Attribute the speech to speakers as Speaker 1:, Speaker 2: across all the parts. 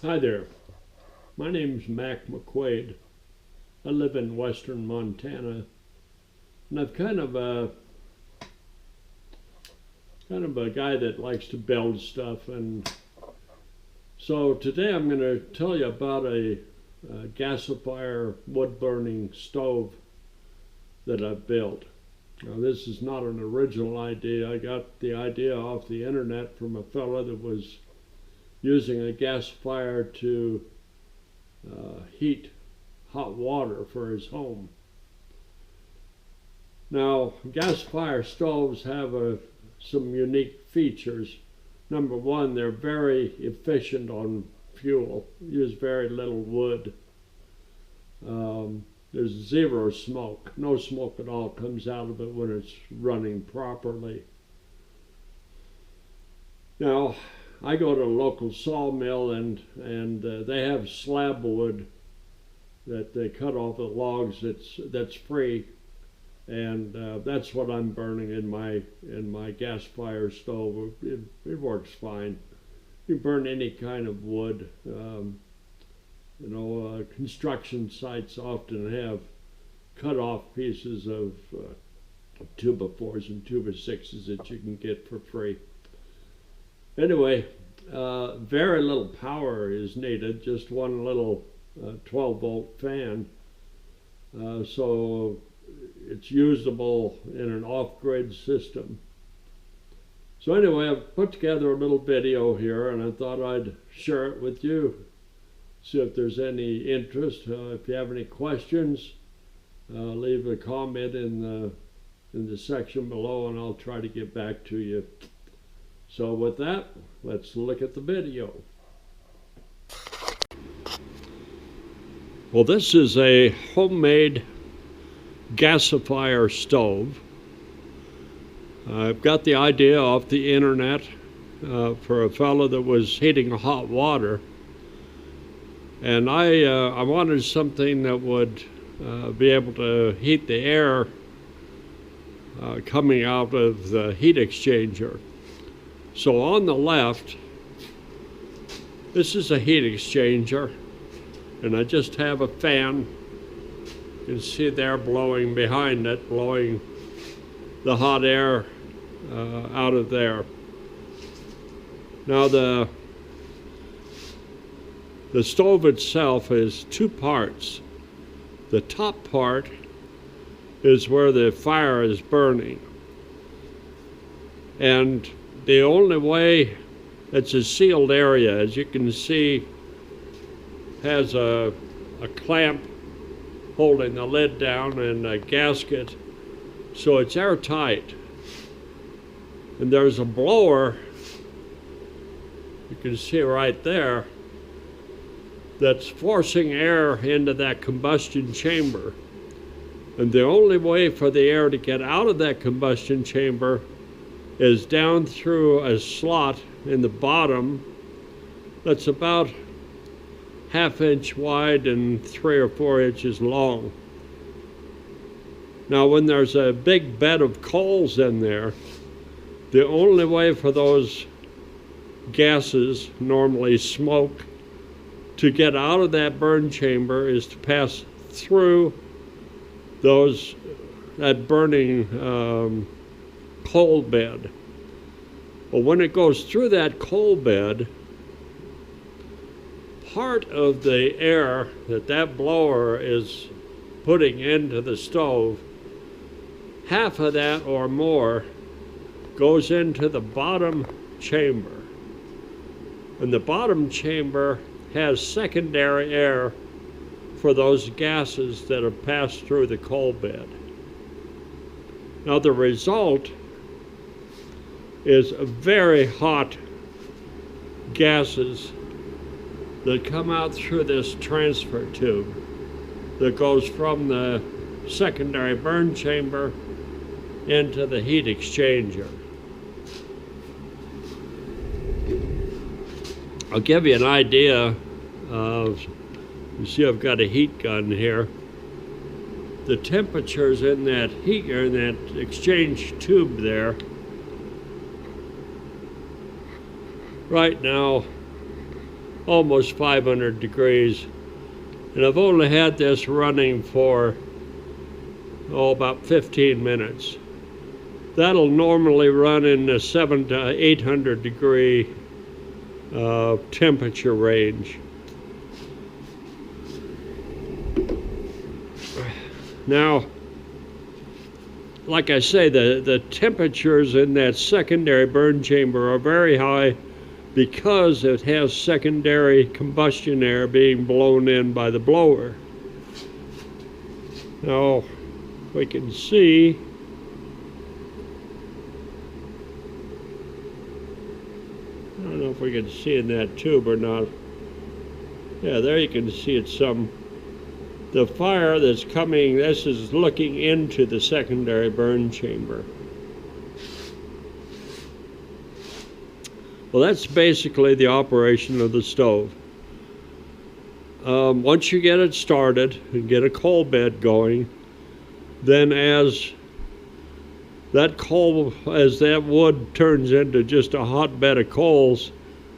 Speaker 1: Hi there, my name's Mac McQuaid. I live in western Montana, and I'm kind of a guy that likes to build stuff. And so today I'm going to tell you about a gasifier wood burning stove that I've built. Now, this is not an original idea. I got the idea off the internet from a fellow that was using a gasifier to heat hot water for his home. Now, gasifier stoves have some unique features. Number one, they're very efficient on fuel, use very little wood. There's zero smoke. No smoke at all comes out of it when it's running properly. Now, I go to a local sawmill and they have slab wood that they cut off the logs that's free, and that's what I'm burning in my gas fire stove. It works fine. You burn any kind of wood. Construction sites often have cut off pieces of 2x4s and 2x6s that you can get for free. Anyway, very little power is needed, just one little 12-volt fan. So it's usable in an off-grid system. So anyway, I've put together a little video here, and I thought I'd share it with you. See if there's any interest. If you have any questions, leave a comment in the section below, and I'll try to get back to you. So with that, let's look at the video. Well, this is a homemade gasifier stove. I've got the idea off the internet for a fellow that was heating hot water. And I wanted something that would be able to heat the air coming out of the heat exchanger. So on the left, this is a heat exchanger, and I just have a fan. You can see there blowing behind it, blowing the hot air out of there. Now the stove itself is two parts. The top part is where the fire is burning, and the only way, it's a sealed area, as you can see, has a clamp holding the lid down and a gasket, so it's airtight. And there's a blower, you can see right there, that's forcing air into that combustion chamber. And the only way for the air to get out of that combustion chamber is down through a slot in the bottom that's about 1/2 inch wide and 3 or 4 inches long. Now, when there's a big bed of coals in there, the only way for those gases, normally smoke, to get out of that burn chamber is to pass through that burning coal bed. Well, when it goes through that coal bed, part of the air that blower is putting into the stove, half of that or more goes into the bottom chamber. And the bottom chamber has secondary air for those gases that have passed through the coal bed. Now, the result is very hot gases that come out through this transfer tube that goes from the secondary burn chamber into the heat exchanger. I'll give you an idea of, you see I've got a heat gun here. The temperatures in that exchange tube there right now almost 500 degrees. And I've only had this running for, about 15 minutes. That'll normally run in the 700 to 800 degree temperature range. Now, like I say, the temperatures in that secondary burn chamber are very high because it has secondary combustion air being blown in by the blower. Now, we can see I don't know if we can see in that tube or not. Yeah, there you can see it's the fire that's coming, this is looking into the secondary burn chamber. Well, that's basically the operation of the stove. Once you get it started and get a coal bed going, then as that wood turns into just a hot bed of coals,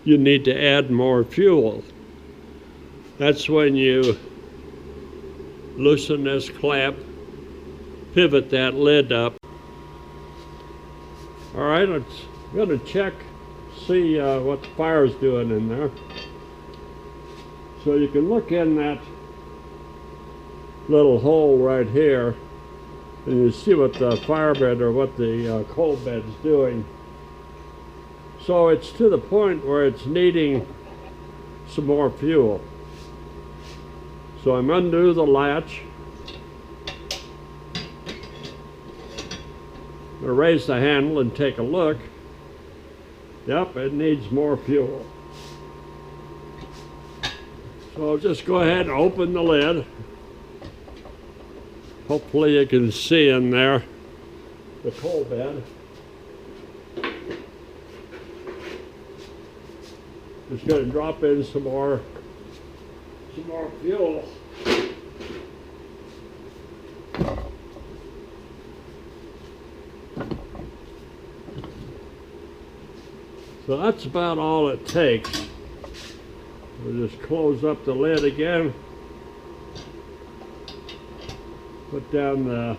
Speaker 1: you need to add more fuel. That's when you loosen this clamp, pivot that lid up. All right, I'm going to check, see what the fire's doing in there. So you can look in that little hole right here, and you see what the fire bed or what the coal bed's doing. So it's to the point where it's needing some more fuel. So I'm undo the latch. I'm gonna raise the handle and take a look. Yep, it needs more fuel. So I'll just go ahead and open the lid. Hopefully you can see in there the coal bed. Just going to drop in some more fuel. So that's about all it takes. We'll just close up the lid again. Put down the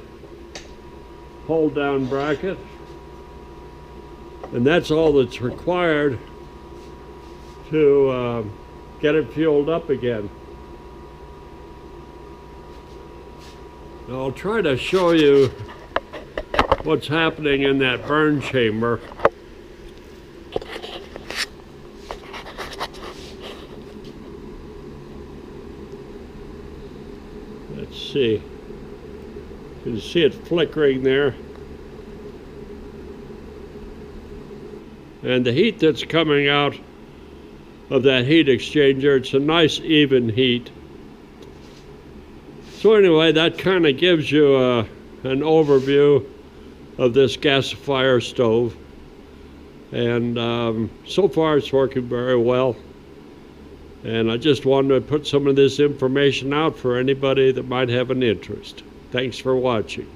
Speaker 1: hold down bracket. And that's all that's required to get it fueled up again. Now I'll try to show you what's happening in that burn chamber. Let's see. You can see it flickering there. And the heat that's coming out of that heat exchanger, it's a nice even heat. So anyway, that kind of gives you an overview of this gasifier stove. And so far it's working very well. And I just wanted to put some of this information out for anybody that might have an interest. Thanks for watching.